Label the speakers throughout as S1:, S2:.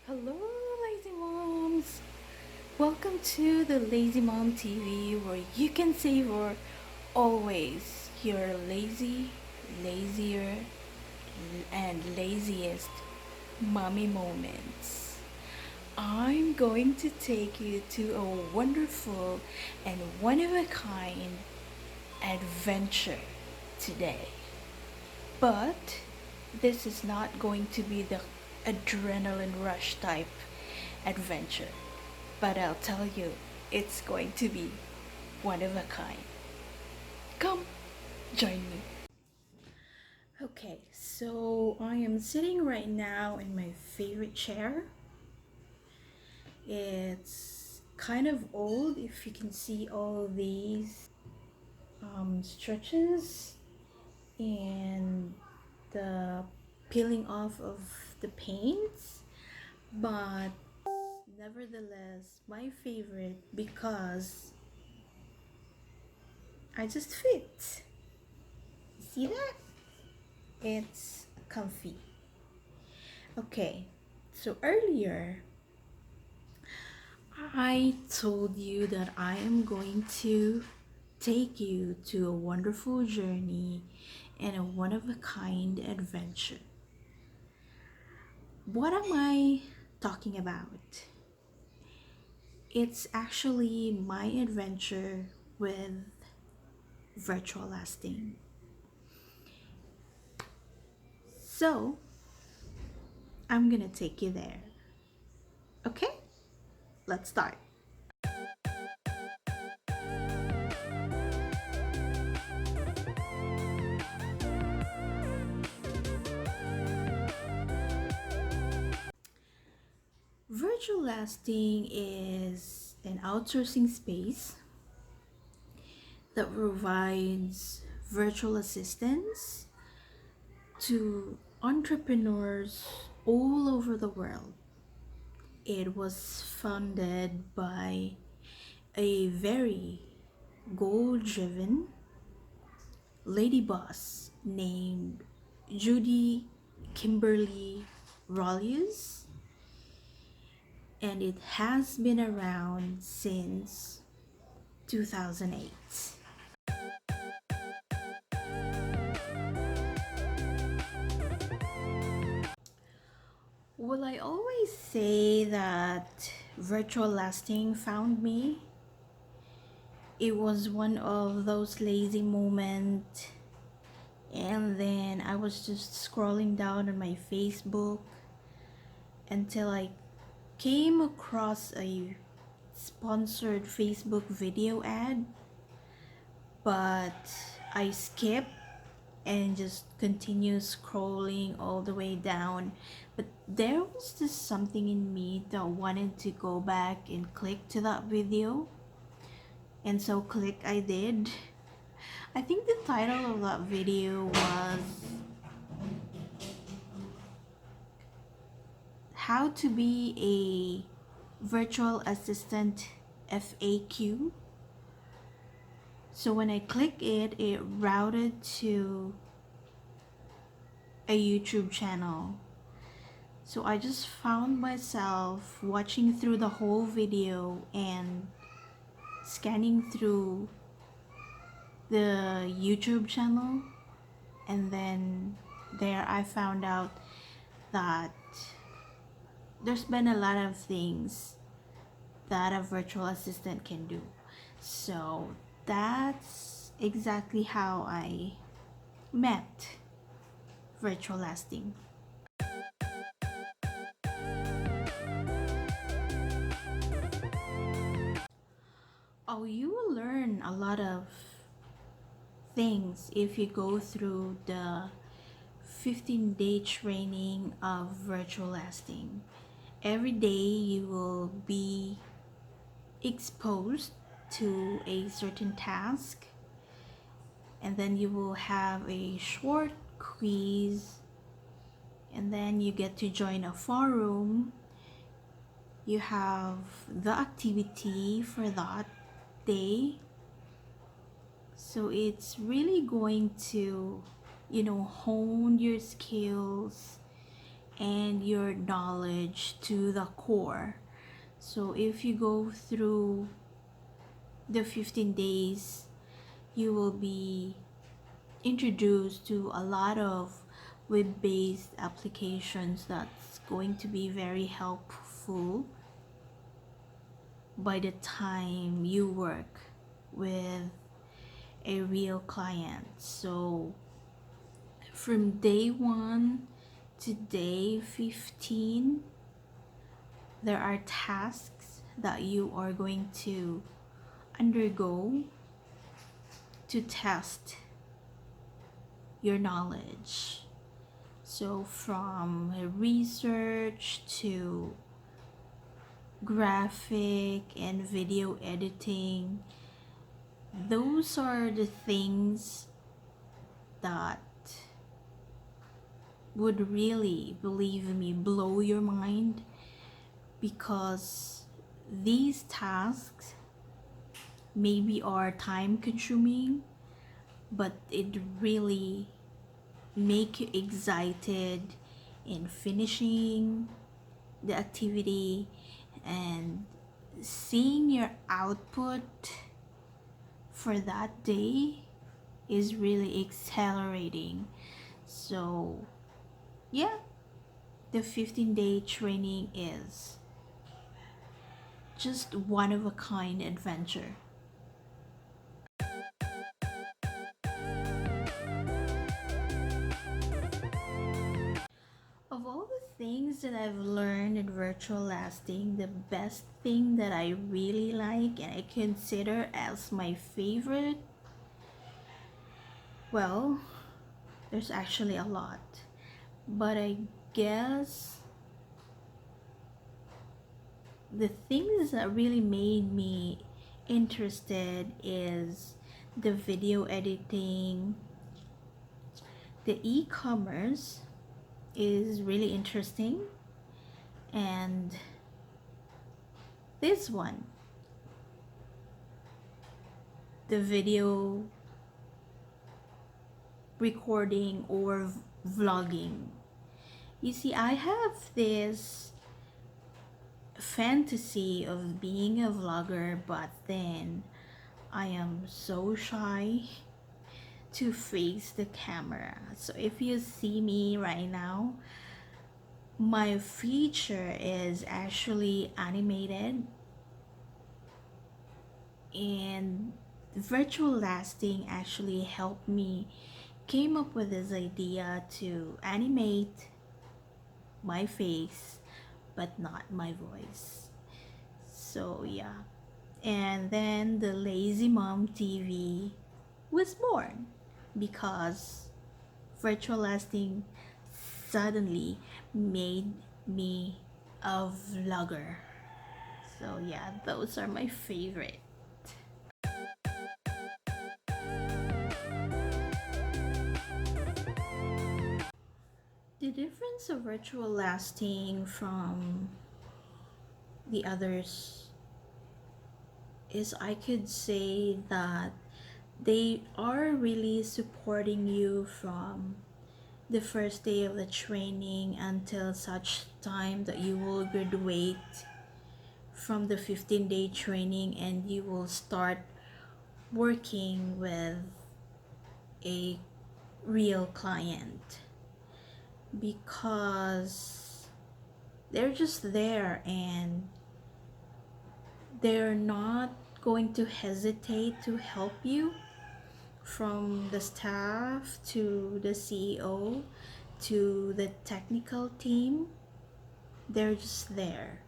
S1: Hello, Lazy Moms! Welcome to the Lazy Mom TV where you can savor always your lazier, and laziest mommy moments. I'm going to take you to a wonderful and one of a kind adventure today. But this is not going to be the adrenaline rush type adventure. But I'll tell you, it's going to be one of a kind. Come, join me. Okay, so I am sitting right now in my favorite chair. It's kind of old if you can see all these stretches and the peeling off of the paints, but nevertheless my favorite because I just fit. See that? It's comfy. Okay, so earlier I told you that I am going to take you to a wonderful journey and a one of a kind adventure. What am I talking about? It's actually my adventure with virtualasting. So, I'm gonna take you there. Okay? Let's start. Virtualasting is an outsourcing space that provides virtual assistants to entrepreneurs all over the world. It was founded by a very goal driven lady boss named Judy Kimberly Rollius, and it has been around since 2008. Well, I always say that Virtualasting found me. It was one of those lazy moments, and then I was just scrolling down on my Facebook until I came across a sponsored Facebook video ad, but I skipped and just continue scrolling all the way down. But there was just something in me that wanted to go back and click to that video, and so click I did. I think the title of that video was How to Be a Virtual Assistant FAQ. So when I click it, it routed to a YouTube channel. So I just found myself watching through the whole video and scanning through the YouTube channel, and then there I found out that there's been a lot of things that a virtual assistant can do. So that's exactly how I met Virtualasting. Oh, you will learn a lot of things if you go through the 15-day training of Virtualasting. Every day you will be exposed to a certain task, and then you will have a short quiz, and then you get to join a forum. You have the activity for that day, so it's really going to hone your skills and your knowledge to the core. So if you go through the 15 days, you will be introduced to a lot of web-based applications that's going to be very helpful by the time you work with a real client. So from day 1 to day 15, there are tasks that you are going to undergo to test your knowledge. So from research to graphic and video editing, those are the things that would really, believe me, blow your mind, because these tasks maybe are time consuming, but it really make you excited in finishing the activity and seeing your output for that day is really exhilarating. So yeah, the 15-day training is just one of a kind adventure. Of all the things that I've learned in virtual lasting, the best thing that I really like and I consider as my favorite, well, there's actually a lot. But I guess the things that really made me interested is the video editing, the e-commerce is really interesting, and this one, the video recording or vlogging. You see, I have this fantasy of being a vlogger, but then I am so shy to face the camera. So if you see me right now, my feature is actually animated, and Virtualasting actually helped me came up with this idea to animate my face but not my voice. So yeah, and then the Lazy Mom TV was born because Virtualasting suddenly made me a vlogger. So yeah, those are my favorite. The difference of Virtualasting from the others is, I could say that they are really supporting you from the first day of the training until such time that you will graduate from the 15-day training and you will start working with a real client, because they're just there and they're not going to hesitate to help you, from the staff to the CEO to the technical team. They're just there.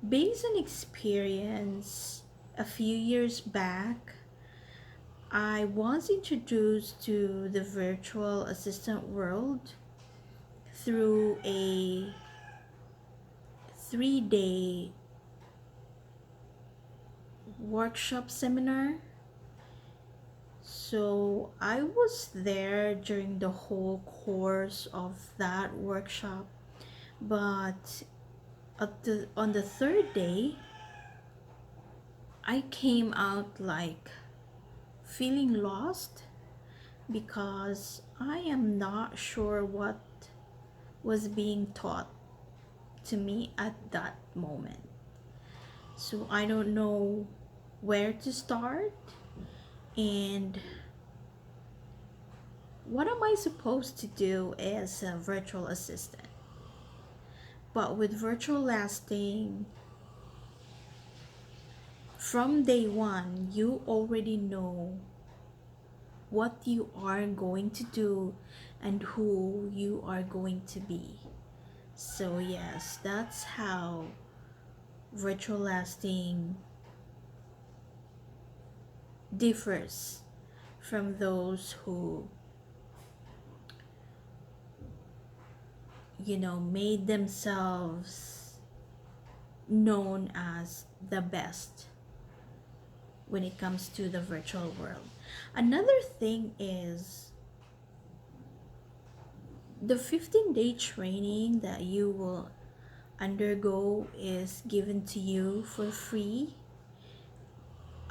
S1: Based on experience, a few years back, I was introduced to the virtual assistant world through a 3-day workshop seminar. So I was there during the whole course of that workshop, but on the third day, I came out like feeling lost because I am not sure what was being taught to me at that moment. So I don't know where to start and what am I supposed to do as a virtual assistant. But with virtual lasting, from day one, you already know what you are going to do and who you are going to be. So, yes, that's how virtual lasting differs from those who, made themselves known as the best when it comes to the virtual world. Another thing is the 15-day training that you will undergo is given to you for free.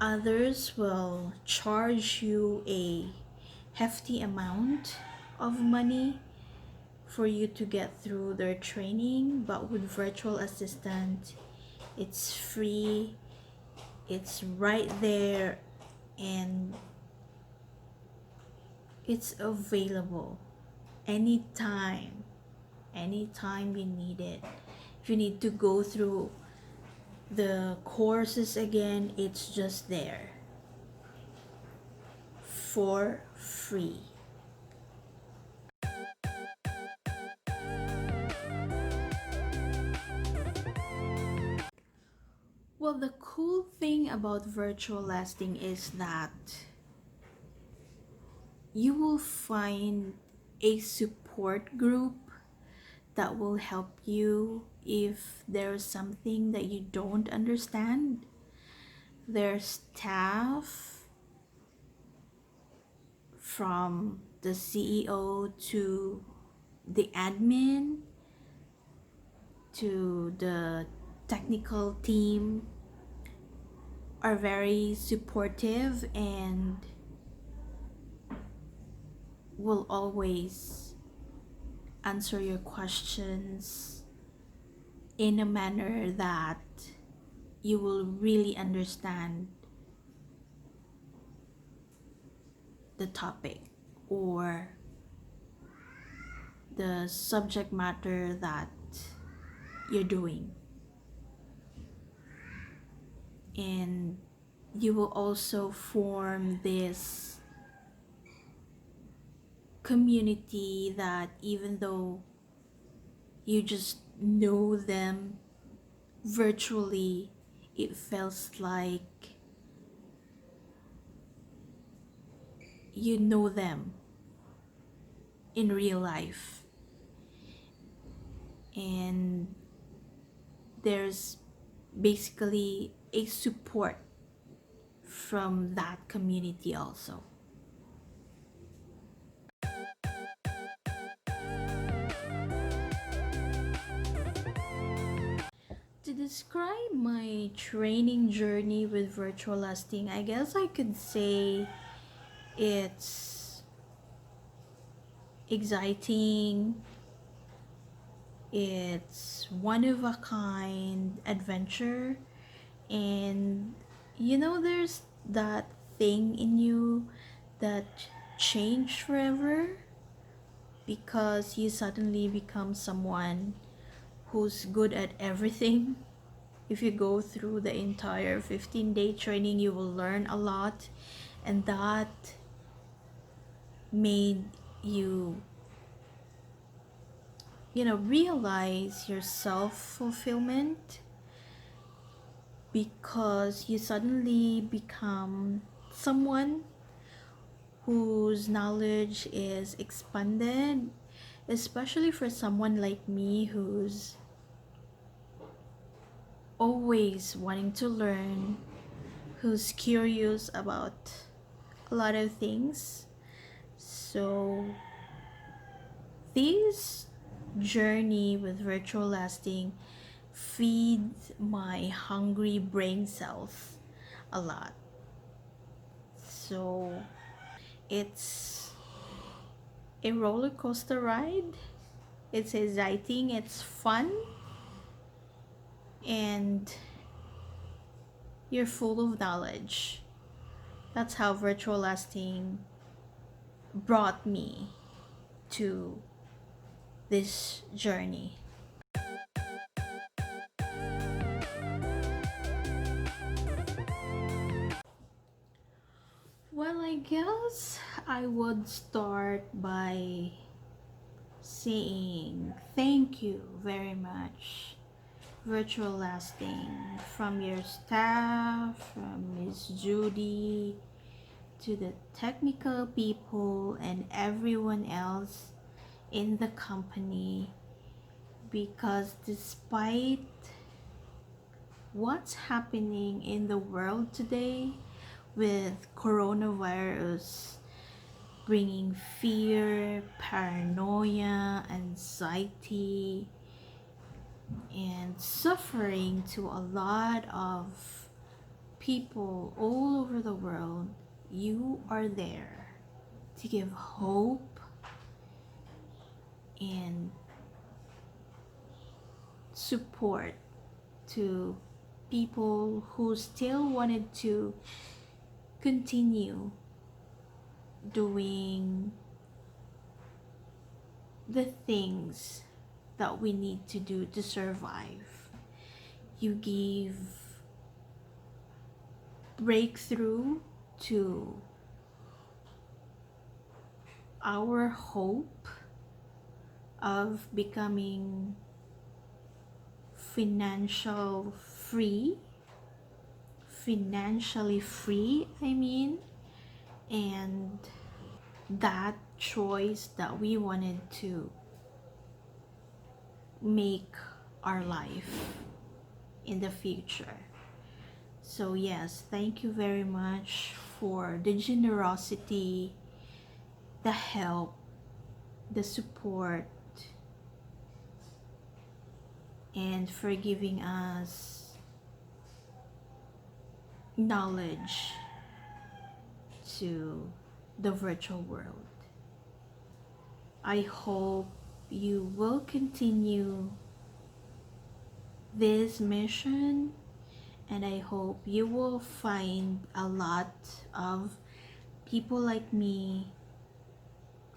S1: Others will charge you a hefty amount of money for you to get through their training, but with virtual assistant, it's free, it's right there, and it's available anytime, anytime you need it. If you need to go through the courses again, it's just there for free. Well, the cool thing about virtual lasting is that you will find a support group that will help you if there's something that you don't understand. There's staff from the CEO to the admin to the technical team are very supportive and will always answer your questions in a manner that you will really understand the topic or the subject matter that you're doing. And you will also form this community that even though you just know them virtually, it feels like you know them in real life. And there's basically a support from that community also. To describe my training journey with Virtualasting, I guess I could say it's exciting, it's one of a kind adventure, and there's that thing in you that changed forever because you suddenly become someone who's good at everything. If you go through the entire 15-day training, you will learn a lot, and that made you, realize your self fulfillment because you suddenly become someone whose knowledge is expanded, especially for someone like me who's always wanting to learn, who's curious about a lot of things. So, this journey with virtual lasting feeds my hungry brain cells a lot. So, it's a roller coaster ride, It says, I think it's fun and you're full of knowledge. That's how Virtualasting brought me to this journey. Well, I guess I would start by saying thank you very much, Virtualasting, from your staff, from Miss Judy, to the technical people and everyone else in the company, because despite what's happening in the world today with coronavirus bringing fear, paranoia, anxiety, and suffering to a lot of people all over the world, you are there to give hope and support to people who still wanted to continue doing the things that we need to do to survive. You give breakthrough to our hope of becoming financial free financially free, I mean, and that choice that we wanted to make our life in the future. So yes, thank you very much for the generosity, the help, the support, and for giving us knowledge to the virtual world. I hope you will continue this mission, and I hope you will find a lot of people like me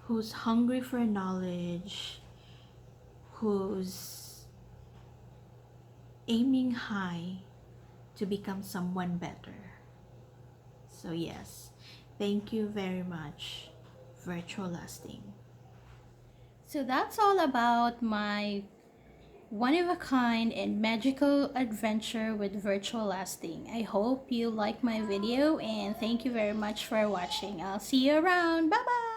S1: who's hungry for knowledge, who's aiming high to become someone better. So yes, thank you very much, Virtualasting. So that's all about my one of a kind and magical adventure with Virtualasting. I hope you like my video and thank you very much for watching. I'll see you around. Bye bye!